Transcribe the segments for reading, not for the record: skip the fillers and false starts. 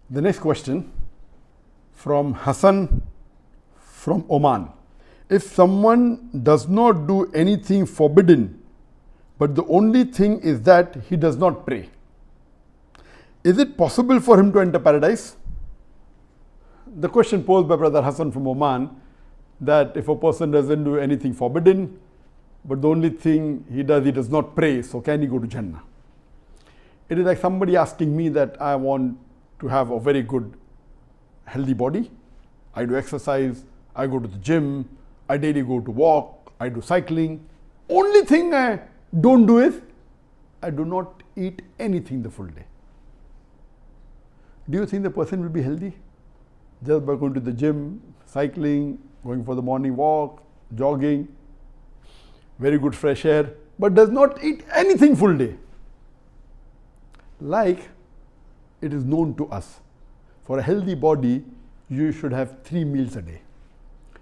The next question from Hassan from Oman. If someone does not do anything forbidden, but the only thing is that he does not pray, is it possible for him to enter paradise? The question posed by Brother Hassan from Oman, that if a person doesn't do anything forbidden, but the only thing he does not pray, so can he go to Jannah? It is like somebody asking me that I want to have a very good, healthy body. I do exercise, I go to the gym, I daily go to walk, I do cycling. Only thing I don't do is, I do not eat anything the full day. Do you think the person will be healthy? Just by going to the gym, cycling, going for the morning walk, jogging, very good fresh air, but does not eat anything full day. Like it is known to us, for a healthy body, you should have 3 meals a day.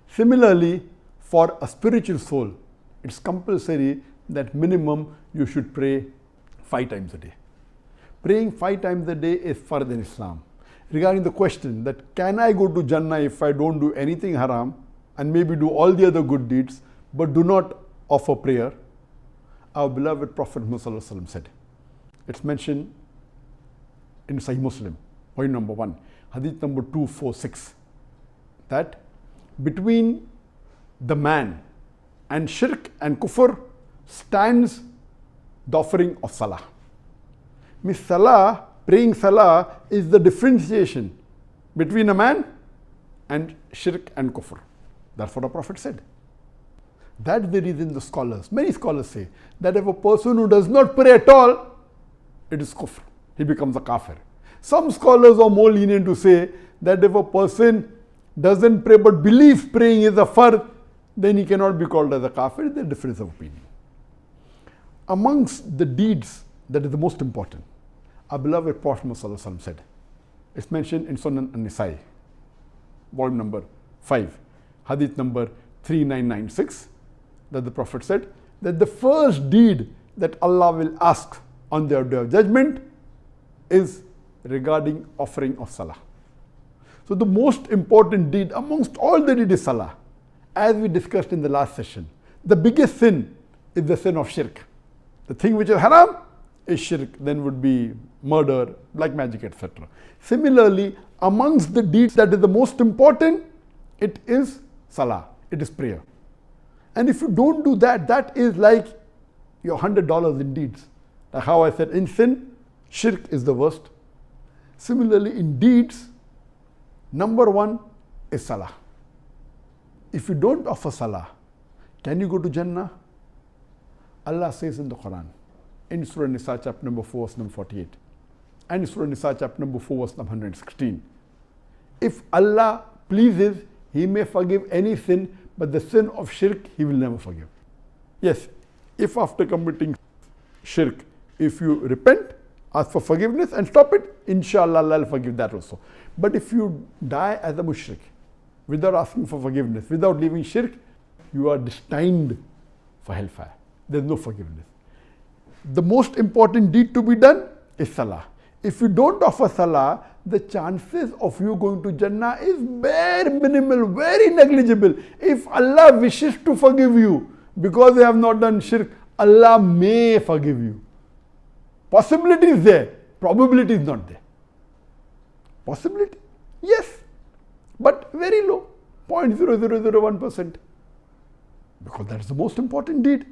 Similarly, for a spiritual soul, it's compulsory that minimum you should pray 5 times a day. Praying 5 times a day is fard in Islam. Regarding the question that can I go to Jannah if I don't do anything haram and maybe do all the other good deeds but do not offer prayer, our beloved Prophet Muhammad said. It's mentioned in Sahih Muslim, point number 1, hadith number 246, that between the man and shirk and kufr stands the offering of salah. Means salah, praying salah is the differentiation between a man and shirk and kufr. That's what the Prophet said. That's the reason the scholars, many scholars say that if a person who does not pray at all, it is kufr. He becomes a kafir. Some scholars are more lenient to say that if a person doesn't pray but believes praying is a fard, then he cannot be called as a kafir. There's a difference of opinion. Amongst the deeds that is the most important, our beloved Prophet Muhammad said, it's mentioned in Sunan an-Nisa'i, volume number 5, hadith number 3996, that the Prophet said that the first deed that Allah will ask on the day of judgment is regarding offering of salah. So the most important deed amongst all the deeds is salah. As we discussed in the last session, the biggest sin is the sin of shirk. The thing which is haram is shirk, then would be murder, black magic, etc. Similarly, amongst the deeds that is the most important, it is salah, it is prayer. And if you don't do that, that is like your $100 in deeds. Like how I said, in sin, shirk is the worst. Similarly, in deeds, number 1 is salah. If you don't offer salah, can you go to Jannah? Allah says in the Quran, in Surah Nisa chapter number 4, verse number 48, and Surah Nisa chapter number 4, verse number 116. If Allah pleases, He may forgive any sin, but the sin of shirk, He will never forgive. Yes, if after committing shirk, if you repent, ask for forgiveness and stop it, inshallah Allah will forgive that also. But if you die as a mushrik, without asking for forgiveness, without leaving shirk, you are destined for hellfire. There is no forgiveness. The most important deed to be done is salah. If you don't offer salah, the chances of you going to Jannah is very minimal, very negligible. If Allah wishes to forgive you because you have not done shirk, Allah may forgive you. Possibility is there, probability is not there. Possibility? Yes, but very low, 0.0001%. Because that is the most important deed.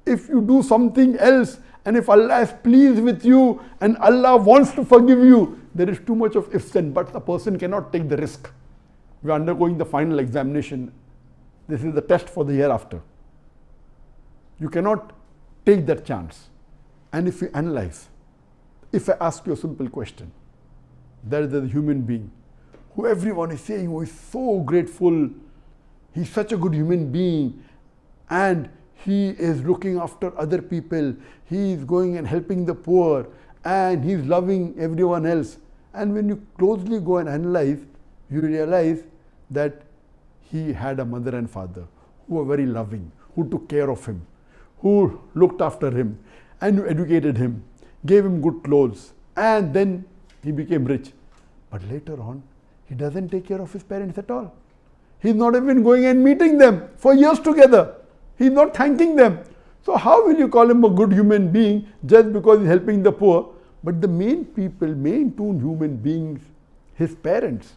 If you do something else and if Allah is pleased with you and Allah wants to forgive you, there is too much of ifs and buts. The person cannot take the risk. We are undergoing the final examination. This is the test for the hereafter. You cannot take that chance. And if you analyze, if I ask you a simple question, there is a human being who everyone is saying, oh, is so grateful, he's such a good human being, and he is looking after other people, he is going and helping the poor, and he's loving everyone else. And when you closely go and analyze, you realize that he had a mother and father who were very loving, who took care of him, who looked after him, and who educated him, gave him good clothes, and then he became rich. But later on, he doesn't take care of his parents at all. He's not even going and meeting them for years together. He's not thanking them. So how will you call him a good human being just because he's helping the poor? But the main people, main two human beings, his parents,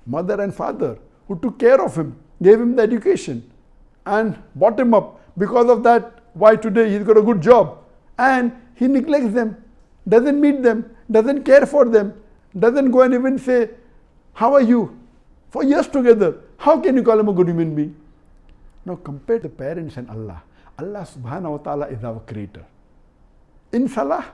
mother and father, who took care of him, gave him the education and brought him up. Because of that, why today he's got a good job. And he neglects them, doesn't meet them, doesn't care for them, doesn't go and even say, how are you? For years together. How can you call him a good human being? Now compare the parents and Allah. Allah subhanahu wa ta'ala is our creator. In salah,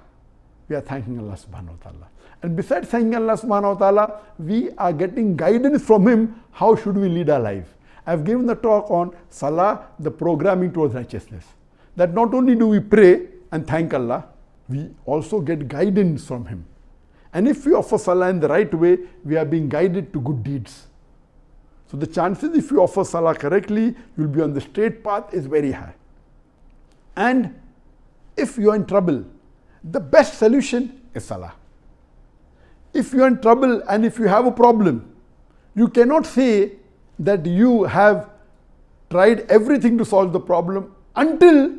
we are thanking Allah subhanahu wa ta'ala. And besides thanking Allah subhanahu wa ta'ala, we are getting guidance from him. How should we lead our life? I've given the talk on salah, the programming towards righteousness. That not only do we pray and thank Allah, we also get guidance from him. And if we offer salah in the right way, we are being guided to good deeds. So the chances if you offer salah correctly, you'll be on the straight path is very high. And if you are in trouble, the best solution is salah. If you are in trouble and if you have a problem, you cannot say that you have tried everything to solve the problem until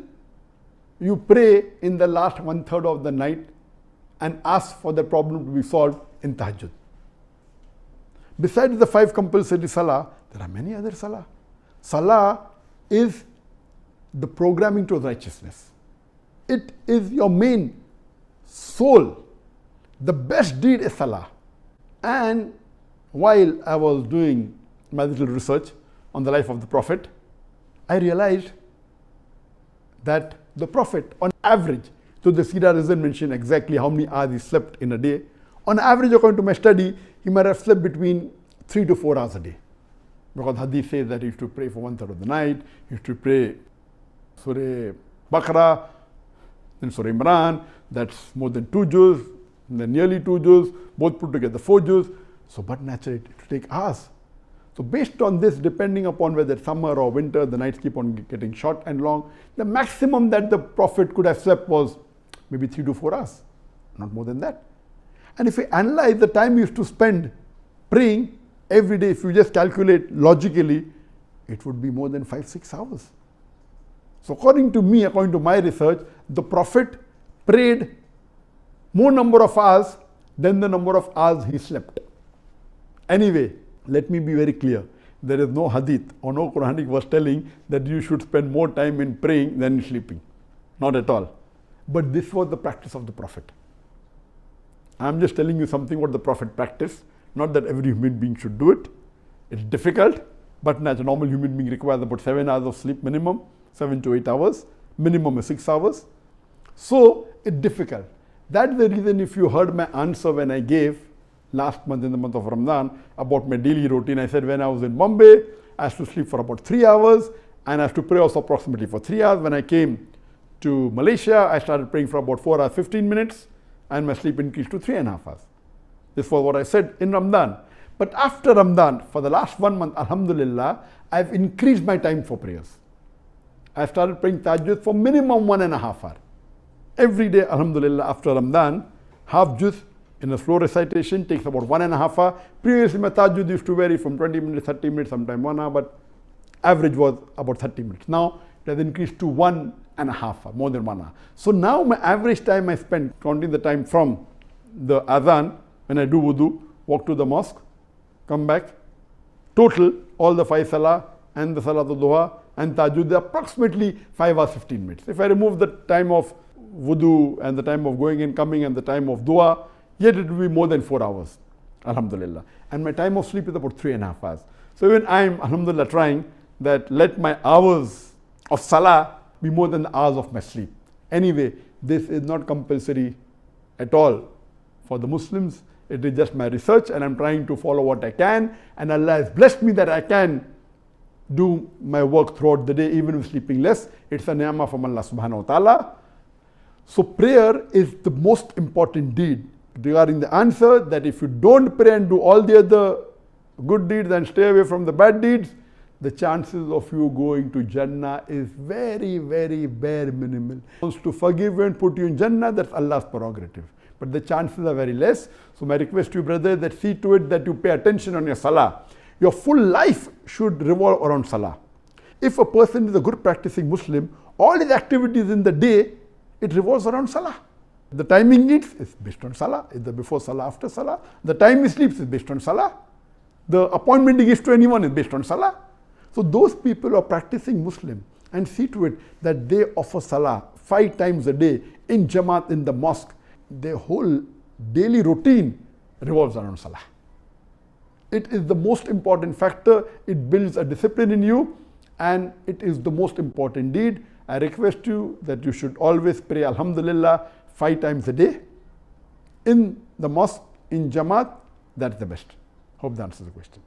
you pray in the last 1/3 of the night and ask for the problem to be solved in tahajjud. Besides the 5 compulsory salah, there are many other salah. Salah is the programming towards righteousness. It is your main soul. The best deed is salah. And while I was doing my little research on the life of the Prophet, I realized that the Prophet, on average, so the Sirah doesn't mention exactly how many hours he slept in a day. On average, according to my study, he might have slept between 3 to 4 hours a day. Because Hadith says that he used to pray for 1/3 of the night, he used to pray Surah Baqarah, then Surah Imran, that's more than 2 juz, then nearly 2 juz, both put together 4 juz. So, but naturally, it will take hours. So based on this, depending upon whether it's summer or winter, the nights keep on getting short and long. The maximum that the Prophet could have slept was maybe 3 to 4 hours, not more than that. And if we analyze the time he used to spend praying every day, if you just calculate logically, it would be more than 5-6 hours. So according to me, according to my research, the Prophet prayed more number of hours than the number of hours he slept. Anyway, let me be very clear. There is no hadith or no Quranic verse telling that you should spend more time in praying than in sleeping. Not at all. But this was the practice of the Prophet. I am just telling you something what the Prophet practiced. Not that every human being should do it. It's difficult, but as a normal human being requires about 7 hours of sleep minimum, 7 to 8 hours. Minimum is 6 hours. So it's difficult. That's the reason if you heard my answer when I gave last month in the month of Ramadan about my daily routine, I said when I was in Bombay, I used to sleep for about 3 hours and I used to pray also approximately for 3 hours. When I came to Malaysia, I started praying for about 4 hours, 15 minutes and my sleep increased to 3.5 hours. This was what I said in Ramadan. But after Ramadan, for the last 1 month, Alhamdulillah, I've increased my time for prayers. I started praying tahajjud for minimum 1.5 hours. Every day, Alhamdulillah, after Ramadan, half juz in a slow recitation takes about 1.5 hours. Previously, my tahajjud used to vary from 20 minutes, 30 minutes, sometimes 1 hour, but average was about 30 minutes. Now, it has increased to 1.5 hours, more than 1 hour. So now my average time I spend, counting the time from the adhan, when I do wudu, walk to the mosque, come back, total, all the 5 salah and the salatul duha and tahajjud, approximately 5 hours, 15 minutes. If I remove the time of wudu and the time of going and coming and the time of dua, yet it will be more than 4 hours, Alhamdulillah. And my time of sleep is about 3.5 hours. So even I am, Alhamdulillah, trying that let my hours of salah be more than the hours of my sleep. Anyway, this is not compulsory at all for the Muslims. It is just my research and I'm trying to follow what I can. And Allah has blessed me that I can do my work throughout the day, even with sleeping less. It's a ni'mah from Allah subhanahu wa ta'ala. So prayer is the most important deed. Regarding the answer that if you don't pray and do all the other good deeds and stay away from the bad deeds, the chances of you going to Jannah is very, very bare minimal. He wants to forgive you and put you in Jannah, that's Allah's prerogative. But but the chances are very less. So my request to you, brother, that see to it that you pay attention on your salah. Your full life should revolve around salah. If a person is a good practicing Muslim, all his activities in the day, it revolves around salah. The timing he eats is based on salah. Either before salah, after salah. The time he sleeps is based on salah. The appointment he gives to anyone is based on salah. So those people who are practicing Muslim and see to it that they offer salah 5 times a day in Jamaat in the mosque, their whole daily routine revolves around salah. It is the most important factor. It builds a discipline in you, and it is the most important deed. I request you that you should always pray Alhamdulillah 5 times a day in the mosque, in Jamaat. That's the best. Hope that answers the question.